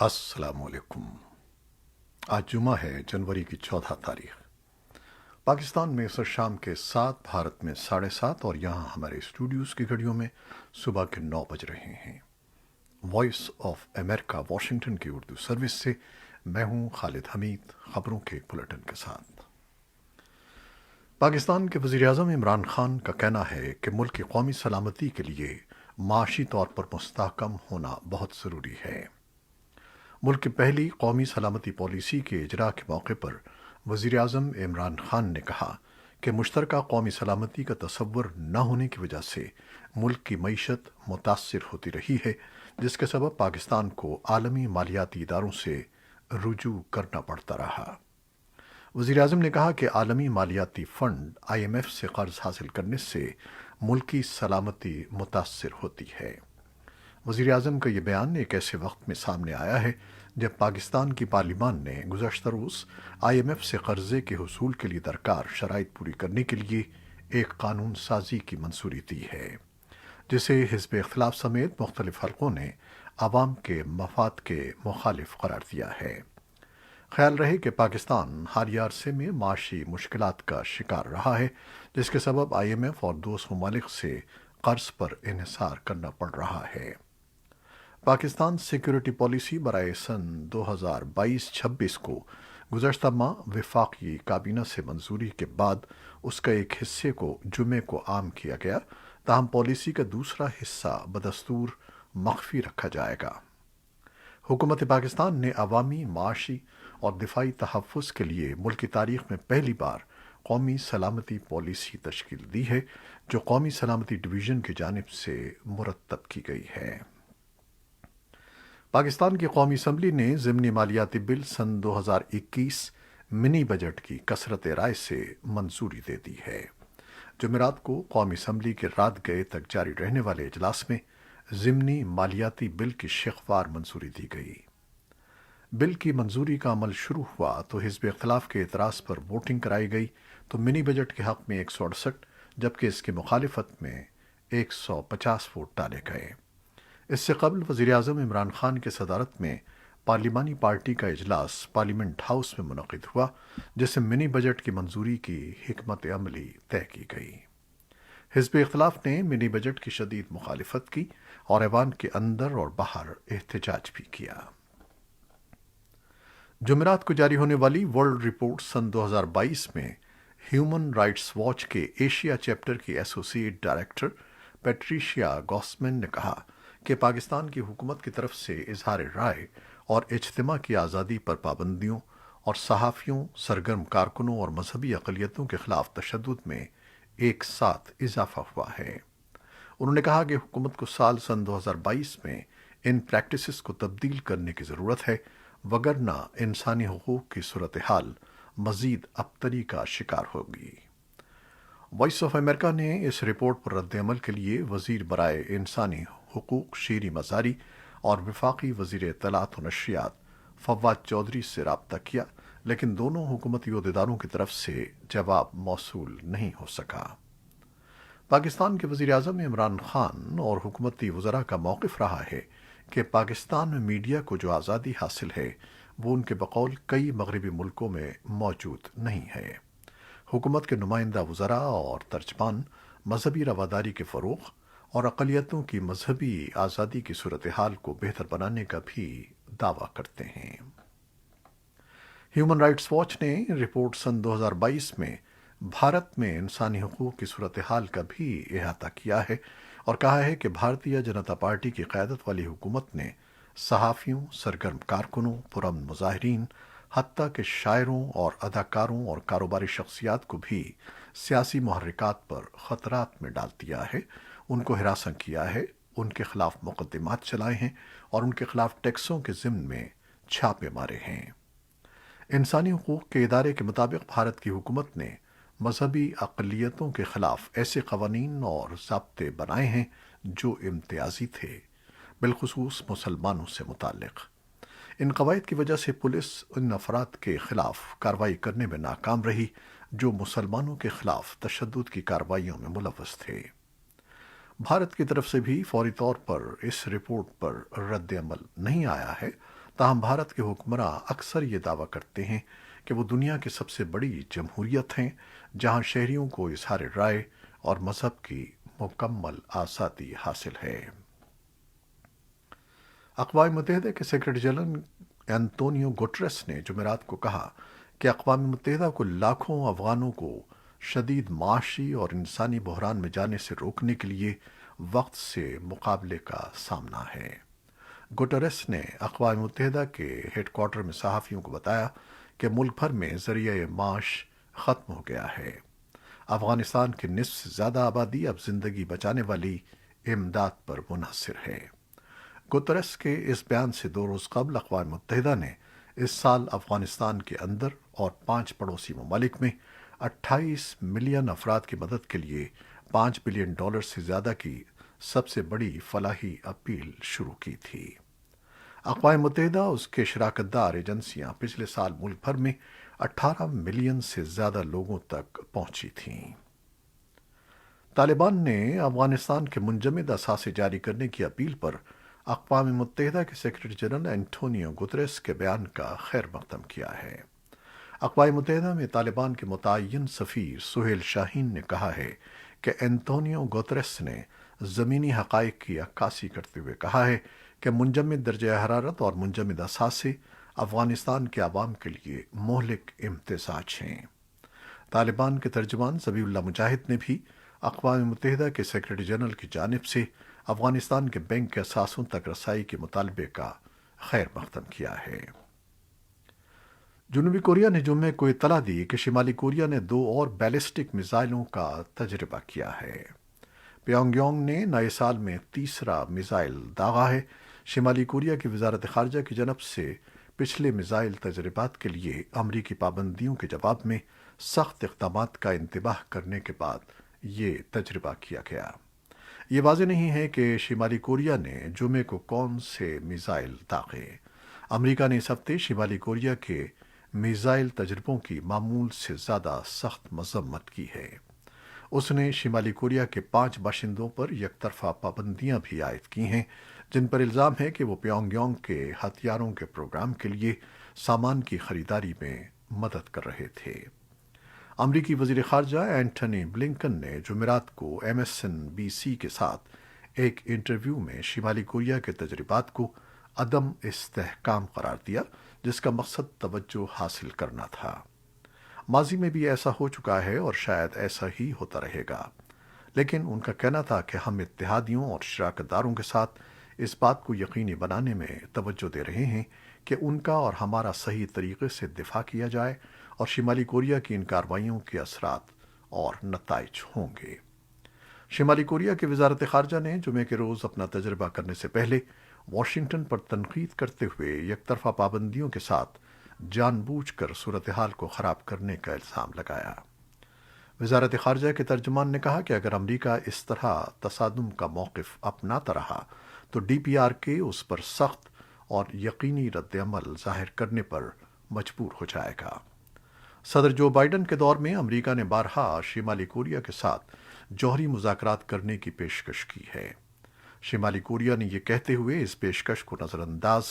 अस्सलाम वालेकुम। आज जुमा है, जनवरी की 14 तारीख। पाकिस्तान में इस शाम के 7, भारत में 7:30 और यहाँ हमारे स्टूडियोज़ की घड़ियों में सुबह के 9 बज रहे हैं। वॉइस ऑफ अमेरिका वाशिंगटन की उर्दू सर्विस से मैं हूँ खालिद हमीद, खबरों के एक बुलेटिन के साथ। पाकिस्तान के वज़ीर-ए-आज़म इमरान खान का कहना है कि मुल्क की कौमी सलामती के लिए माशी तौर पर मुस्तहकम होना बहुत ज़रूरी है। मुल्क की पहली कौमी सलामती पॉलिसी के इजरा के मौके पर वज़ीर-ए-आज़म इमरान खान ने कहा कि मुश्तरका कौमी सलामती का तसव्वुर न होने की वजह से मुल्क की मईशत मुतासिर होती रही है, जिसके सबब पाकिस्तान को आलमी मालियाती इदारों से रुजू करना पड़ता रहा। वज़ीर-ए-आज़म ने कहा कि आलमी मालियाती फ़ंड IMF से कर्ज हासिल करने से मुल्क की सलामती मुतासिर होती है। वज़ीर-ए-आज़म का ये बयान एक ऐसे वक्त में सामने आया है जब पाकिस्तान की पार्लिमान ने गुज़श्ता रोज़ IMF से कर्ज़े के हुसूल के लिए दरकार शराइत पूरी करने के लिए एक कानून साजी की मंजूरी दी है, जिसे हिज़्ब इख्तिलाफ समेत मुख्तलिफ हलकों ने आवाम के मफाद के मुखालिफ करार दिया है। ख्याल रहे कि पाकिस्तान हालिया अरसे में माशी मुश्किलात का शिकार रहा है, जिसके सबब IMF और दोस्त ममालिक से कर्ज पर इन्हिसार करना पड़ रहा है। पाकिस्तान सिक्योरिटी पॉलिसी बराए सन 2022-26 को गुज़श्ता माह वफाकी काबीना से मंजूरी के बाद उसका एक हिस्से को जुमे को आम किया गया, ताहम पॉलिसी का दूसरा हिस्सा बदस्तूर मख्फी रखा जाएगा। हुकूमत पाकिस्तान ने अवामी, माशी और दिफाई तहफ़्फ़ुज़ के लिए मुल्क की तारीख में पहली बार कौमी सलामती पॉलिसी तश्कील दी है, जो कौमी सलामती डिवीज़न की जानिब से मुरतब की गई है। पाकिस्तान की कौमी असम्बली ने ज़िमनी मालियाती बिल सन 2021 मिनी बजट की कसरत राय से मंजूरी दे दी है। जुमेरात को कौमी असम्बली के रात गए तक जारी रहने वाले इजलास में ज़िमनी मालियाती बिल की शिकवार मंजूरी दी गई। बिल की मंजूरी का अमल शुरू हुआ तो हिज़्ब इख्तिलाफ के एतराज़ पर वोटिंग कराई गई तो मिनी बजट के हक़ में 168, जबकि इसकी मुखालिफत में 150 वोट डाले गए। इससे कबल वज़ीर-ए-आज़म इमरान खान की सदारत में पार्लिमानी पार्टी का इजलास पार्लियामेंट हाउस में मुनक़िद हुआ, जिससे मिनी बजट की मंजूरी की हिकमत अमली तय की गई। हिज़्ब इख्तिलाफ ने मिनी बजट की शदीद मुखालिफत की और ऐवान के अंदर और बाहर एहतजाज भी किया। जुमेरात को जारी होने वाली वर्ल्ड रिपोर्ट सन 2022 में ह्यूमन राइट्स वॉच के एशिया चैप्टर की एसोसिएट डायरेक्टर पैट्रिशिया गॉसमैन ने कहा कि पाकिस्तान की हुकूमत की तरफ से इजहार राय और इज्तिमा की आज़ादी पर पाबंदियों और सहाफ़ियों, सरगर्म कारकुनों और मजहबी अक़लियतों के खिलाफ तशद्दुद में एक साथ इजाफा हुआ है। उन्होंने कहा कि हुकूमत को साल सन 2022 में इन प्रैक्टिसेस को तब्दील करने की ज़रूरत है, वगरना इंसानी हुकूक की सूरत हाल मज़ीद अबतरी का शिकार होगी। वॉइस ऑफ अमेरिका ने इस रिपोर्ट पर रद्द-ए-अमल के लिए वज़ीर बराए इंसानी हुकूक शीरी मज़ारी और वफाकी वज़ीर इत्तलात व नशरियात फवाद चौधरी से रब्ता किया, लेकिन दोनों हुकूमती अहदेदारों की तरफ से जवाब मौसूल नहीं हो सका। पाकिस्तान के वज़ीर-ए-आज़म इमरान खान और हुकूमती वज़रा का मौक़िफ़ रहा है कि पाकिस्तान में मीडिया को जो आज़ादी हासिल है वो उनके बकौल कई मगरबी मुल्कों में मौजूद नहीं है। हुकूमत के नुमाइंदा वज़रा और तर्जमान मजहबी रवादारी के फ़रोग़ और अक़लियतों की मजहबी आज़ादी की सूरत हाल को बेहतर बनाने का भी दावा करते हैं। ह्यूमन राइट्स वॉच ने रिपोर्ट सन 2022 में भारत में इंसानी हुकूक की सूरत हाल का भी अहाता किया है और कहा है कि भारतीय जनता पार्टी की क़यादत वाली हुकूमत ने सहाफ़ियों, सरगर्म कारकुनों, पुरअमन मुज़ाहिरीन, हत्ता के शायरों और अदाकारों और कारोबारी शख्सियात को भी सियासी मुहर्रिकात पर ख़तरात में डाल दिया है, उनको हिरासत किया है, उनके खिलाफ मुक़द्दमात चलाए हैं और उनके खिलाफ टैक्सों के ज़िम्न में छापे मारे हैं। इंसानी हुकूक के इदारे के मुताबिक भारत की हुकूमत ने मजहबी अक़लियतों के खिलाफ ऐसे क़वानीन और ज़ाब्ते बनाए हैं जो इम्तियाजी थे, बिलखुसूस मुसलमानों से मुताल्लिक़। इन कवायद की वजह से पुलिस उन अफराद के खिलाफ कार्रवाई करने में नाकाम रही जो मुसलमानों के खिलाफ तशद्दुद की कार्रवाइयों में मुलव्वस थे। भारत की तरफ से भी फौरी तौर पर इस रिपोर्ट पर रद्द अमल नहीं आया है, تاہم بھارت کے حکمراں اکثر یہ دعویٰ کرتے ہیں کہ وہ دنیا کی سب سے بڑی جمہوریت ہیں جہاں شہریوں کو اظہار رائے اور مذہب کی مکمل آزادی حاصل ہے۔ اقوام متحدہ کے سیکرٹری جنرل انتونیو گٹریس نے جمعرات کو کہا کہ اقوام متحدہ کو لاکھوں افغانوں کو شدید معاشی اور انسانی بحران میں جانے سے روکنے کے لیے وقت سے مقابلے کا سامنا ہے۔ گٹریس نے اقوام متحدہ کے ہیڈ کوارٹر میں صحافیوں کو بتایا کہ ملک بھر میں ذریعہ معاش ختم ہو گیا ہے۔ افغانستان کی نصف سے زیادہ آبادی اب زندگی بچانے والی امداد پر منحصر ہے۔ گترس کے اس بیان سے 2 روز قبل اقوام متحدہ نے اس سال افغانستان کے اندر اور 5 پڑوسی ممالک میں 28 ملین افراد کی مدد کے لیے $5 بلین سے زیادہ کی سب سے بڑی فلاحی اپیل شروع کی تھی۔ اقوام متحدہ اس کے شراکت دار ایجنسیاں پچھلے سال ملک بھر میں 18 ملین سے زیادہ لوگوں تک پہنچی تھیں۔ طالبان نے افغانستان کے منجمد اثاثے جاری کرنے کی اپیل پر اقوام متحدہ کے سیکرٹری جنرل انٹونیو گتریس کے بیان کا خیر مقدم کیا ہے۔ اقوام متحدہ میں طالبان کے متعین سفیر سہیل شاہین نے کہا ہے کہ انٹونیو گتریس نے زمینی حقائق کی عکاسی کرتے ہوئے کہا ہے کہ منجمد درجہ حرارت اور منجمد اثاثے افغانستان کے عوام کے لیے مہلک امتزاج ہیں۔ طالبان کے ترجمان ذبیح اللہ مجاہد نے بھی اقوام متحدہ کے سیکرٹری جنرل کی جانب سے افغانستان کے بینک کے اثاثوں تک رسائی کے مطالبے کا خیر مقدم کیا ہے۔ جنوبی کوریا نے جمعے کو اطلاع دی کہ شمالی کوریا نے 2 اور بیلسٹک میزائلوں کا تجربہ کیا ہے۔ پیونگ یانگ نے نئے سال میں تیسرا میزائل داغا ہے۔ شمالی کوریا کی وزارت خارجہ کی جانب سے پچھلے میزائل تجربات کے لیے امریکی پابندیوں کے جواب میں سخت اقدامات کا انتباہ کرنے کے بعد یہ تجربہ کیا گیا۔ یہ واضح نہیں ہے کہ شمالی کوریا نے جمعے کو کون سے میزائل داغے۔ امریکہ نے اس ہفتے شمالی کوریا کے میزائل تجربوں کی معمول سے زیادہ سخت مذمت کی ہے۔ اس نے شمالی کوریا کے 5 باشندوں پر یک طرفہ پابندیاں بھی عائد کی ہیں، جن پر الزام ہے کہ وہ پیونگ یانگ کے ہتھیاروں کے پروگرام کے لیے سامان کی خریداری میں مدد کر رہے تھے۔ امریکی وزیر خارجہ اینٹنی بلنکن نے جمعرات کو MSNBC کے ساتھ ایک انٹرویو میں شمالی کوریا کے تجربات کو عدم استحکام قرار دیا، جس کا مقصد توجہ حاصل کرنا تھا۔ ماضی میں بھی ایسا ہو چکا ہے اور شاید ایسا ہی ہوتا رہے گا، لیکن ان کا کہنا تھا کہ ہم اتحادیوں اور شراکت داروں کے ساتھ اس بات کو یقینی بنانے میں توجہ دے رہے ہیں کہ ان کا اور ہمارا صحیح طریقے سے دفاع کیا جائے اور شمالی کوریا کی ان کارروائیوں کے اثرات اور نتائج ہوں گے۔ شمالی کوریا کی وزارت خارجہ نے جمعے کے روز اپنا تجربہ کرنے سے پہلے واشنگٹن پر تنقید کرتے ہوئے یک طرفہ پابندیوں کے ساتھ جان بوجھ کر صورتحال کو خراب کرنے کا الزام لگایا۔ وزارت خارجہ کے ترجمان نے کہا کہ اگر امریکہ اس طرح تصادم کا موقف اپناتا رہا تو DPRK اس پر سخت اور یقینی رد عمل ظاہر کرنے پر مجبور ہو جائے گا۔ صدر جو بائیڈن کے دور میں امریکہ نے بارہا شمالی کوریا کے ساتھ جوہری مذاکرات کرنے کی پیشکش کی ہے۔ شمالی کوریا نے یہ کہتے ہوئے اس پیشکش کو نظر انداز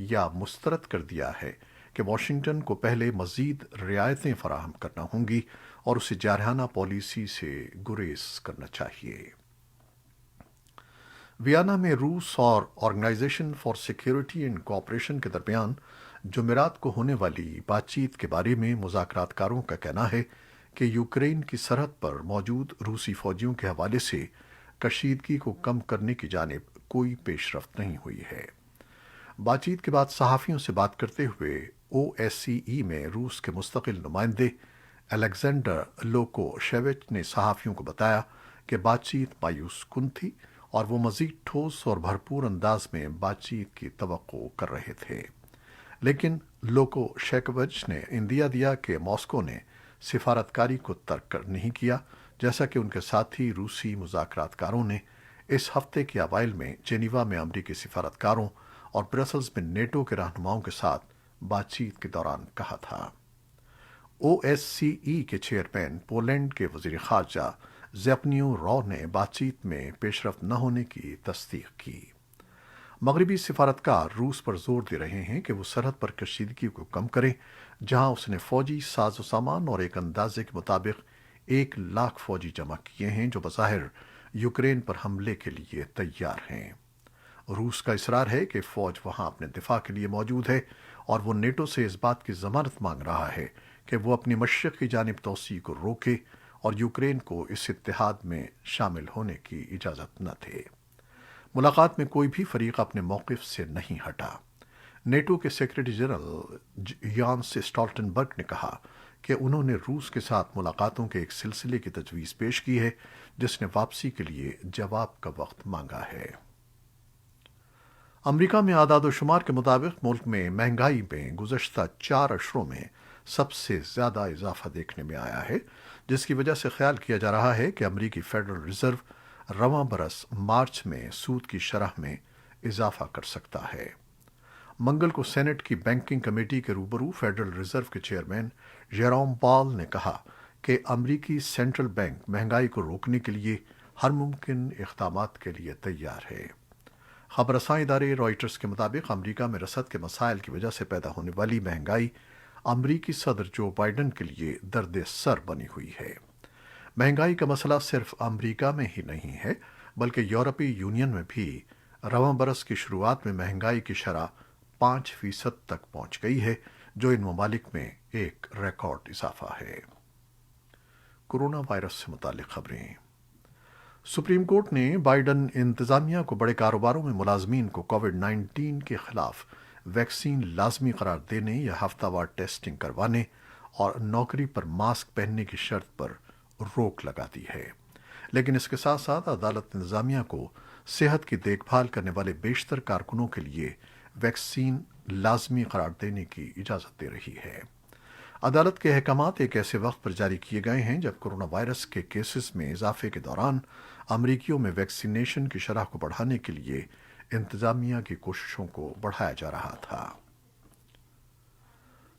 یا مسترد کر دیا ہے کہ واشنگٹن کو پہلے مزید رعایتیں فراہم کرنا ہوں گی اور اسے جارحانہ پالیسی سے گریز کرنا چاہیے۔ ویانا میں روس اور organization for security and cooperation کے درمیان جمعرات کو ہونے والی بات چیت کے بارے میں مذاکرات کاروں کا کہنا ہے کہ یوکرین کی سرحد پر موجود روسی فوجیوں کے حوالے سے کشیدگی کو کم کرنے کی جانب کوئی پیش رفت نہیں ہوئی ہے۔ بات چیت کے بعد صحافیوں سے بات کرتے ہوئے OSCE میں روس کے مستقل نمائندے الیگزینڈر لوکوشیوچ نے صحافیوں کو بتایا کہ بات چیت مایوس کن تھی اور وہ مزید ٹھوس اور بھرپور انداز میں بات چیت کی توقع کر رہے تھے، لیکن لوکوشیوچ نے اندیا دیا کہ ماسکو نے سفارتکاری کو ترک نہیں کیا، جیسا کہ ان کے ساتھی روسی مذاکرات کاروں نے اس ہفتے کے اوائل میں جنیوا میں امریکی سفارتکاروں اور برسلز میں نیٹو کے رہنماؤں کے ساتھ بات چیت کے دوران کہا تھا۔ OSCE کے چیئرمین پولینڈ کے وزیر خارجہ زیپنیو رو نے بات چیت میں پیش رفت نہ ہونے کی تصدیق کی۔ मगरबी सिफारतकार रूस पर जोर दे रहे हैं कि वो सरहद पर कशीदगी को कम करे, जहां उसने फौजी साजो सामान और एक अंदाजे के मुताबिक 1 लाख फौजी जमा किए हैं जो बज़ाहिर यूक्रेन पर हमले के लिए तैयार हैं। रूस का इसरार है कि फौज वहां अपने दिफा के लिए मौजूद है और वो नेटो से इस बात की जमानत मांग रहा है कि वो अपनी मशरक़ की जानिब तोसी को रोके और यूक्रेन को इस इत्तेहाद में शामिल होने की इजाज़त न दे। मुलाकात में कोई भी फरीक अपने मौक़िफ़ से नहीं हटा। नेटो के सेक्रेटरी जनरल यान्स स्टॉल्टनबर्ग ने कहा कि उन्होंने रूस के साथ मुलाकातों के एक सिलसिले की तजवीज़ पेश की है जिसने वापसी के लिए जवाब का वक्त मांगा है। अमरीका में आदाद-ओ-शुमार के मुताबिक मुल्क में महंगाई में गुज़श्ता 4 अशरों में सबसे ज़्यादा इजाफा देखने में आया है, जिसकी वजह से ख्याल किया जा रहा है कि अमरीकी फेडरल रिज़र्व रवां बरस मार्च में सूद की शरह में इजाफा कर सकता है। मंगल को सेनेट की बैंकिंग कमेटी के रूबरू फेडरल रिज़र्व के चेयरमैन जेरोम पॉल ने कहा कि अमरीकी सेंट्रल बैंक महंगाई को रोकने के लिए हर मुमकिन इक़दामात के लिए तैयार है। खबरसां इदारे रॉयटर्स के मुताबिक अमरीका में रसद के मसाइल की वजह से पैदा होने वाली महंगाई अमरीकी सदर जो बाइडन के लिए दर्द सर बनी हुई है। महंगाई का मसला सिर्फ अमरीका में ही नहीं है, बल्कि यूरोपीय यूनियन में भी रवां बरस की शुरुआत में महंगाई की शरह 5% तक पहुंच गई है, जो इन ममालिक में एक रिकॉर्ड इजाफा है। कोरोना वायरस से मुतालिक खबरें। सुप्रीम कोर्ट ने बाइडन इंतजामिया को बड़े कारोबारों में मुलाजमीन को कोविड-19 के खिलाफ वैक्सीन लाजमी करार देने या हफ्तावार टेस्टिंग करवाने और नौकरी पर मास्क पहनने की शर्त पर रोक लगा दी है, लेकिन इसके साथ साथ अदालत इंतजामिया को सेहत की देखभाल करने वाले बेशतर कारकुनों के लिए वैक्सीन लाजमी करार देने की इजाज़त दे रही है। अदालत के अहकामात एक ऐसे वक्त पर जारी किए गए हैं जब कोरोना वायरस के केसेस में इजाफे के दौरान अमरीकियों में वैक्सीनेशन की शरह को बढ़ाने के लिए इंतजामिया की कोशिशों को बढ़ाया जा रहा था।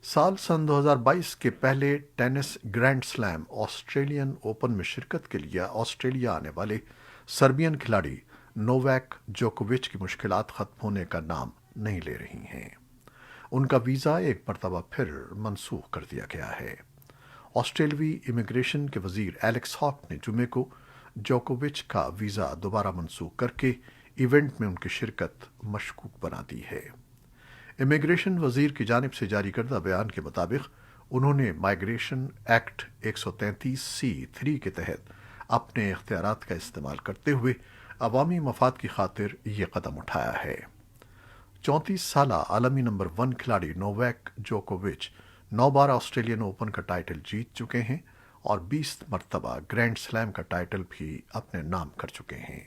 साल सन 2022 के पहले tennis grand slam Australian open में शिरकत के लिए ऑस्ट्रेलिया आने वाले सर्बियन खिलाड़ी नोवाक जोकोविच की मुश्किलात खत्म होने का नाम नहीं ले रही हैं। उनका वीज़ा एक मरतबा फिर मनसूख कर दिया गया है। ऑस्ट्रेलवी इमिग्रेशन के वजीर एलेक्स हॉक ने जुमे को जोकोविच का वीज़ा दोबारा मनसूख करके इवेंट में उनकी शिरकत मशकूक बना दी है। इमिग्रेशन वजीर की जानिब से जारी करदा बयान के मुताबिक उन्होंने माइग्रेशन एक्ट 133C(3) के तहत अपने इख्तियारात का इस्तेमाल करते हुए अवामी मफाद की खातिर ये कदम उठाया है। 34 साला आलमी नंबर 1 खिलाड़ी नोवाक जोकोविच 9 बार ऑस्ट्रेलियन ओपन का टाइटल जीत चुके हैं और 20 मरतबा ग्रैंड स्लैम का टाइटल भी अपने नाम कर चुके हैं।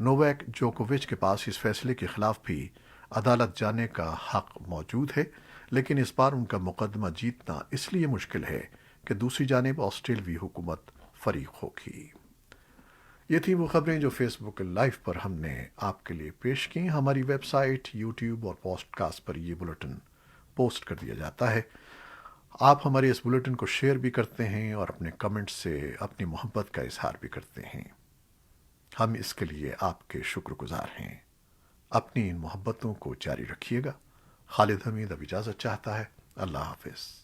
नोवाक जोकोविच के पास इस फैसले के खिलाफ भी अदालत जाने का हक मौजूद है, लेकिन इस बार उनका मुकदमा जीतना इसलिए मुश्किल है कि दूसरी जानिब ऑस्ट्रेलवी हुकूमत फरीक होगी। ये थी वो खबरें जो फेसबुक लाइव पर हमने आपके लिए पेश की। हमारी वेबसाइट, यूट्यूब और पॉडकास्ट पर ये बुलेटिन पोस्ट कर दिया जाता है। आप हमारे इस बुलेटिन को शेयर भी करते हैं और अपने कमेंट से अपनी मोहब्बत का इजहार भी करते हैं। हम इसके लिए आपके शुक्रगुजार हैं। अपनी इन मोहब्बतों को जारी रखिएगा। खालिद हमीद अब इजाज़त चाहता है। अल्लाह हाफिज़।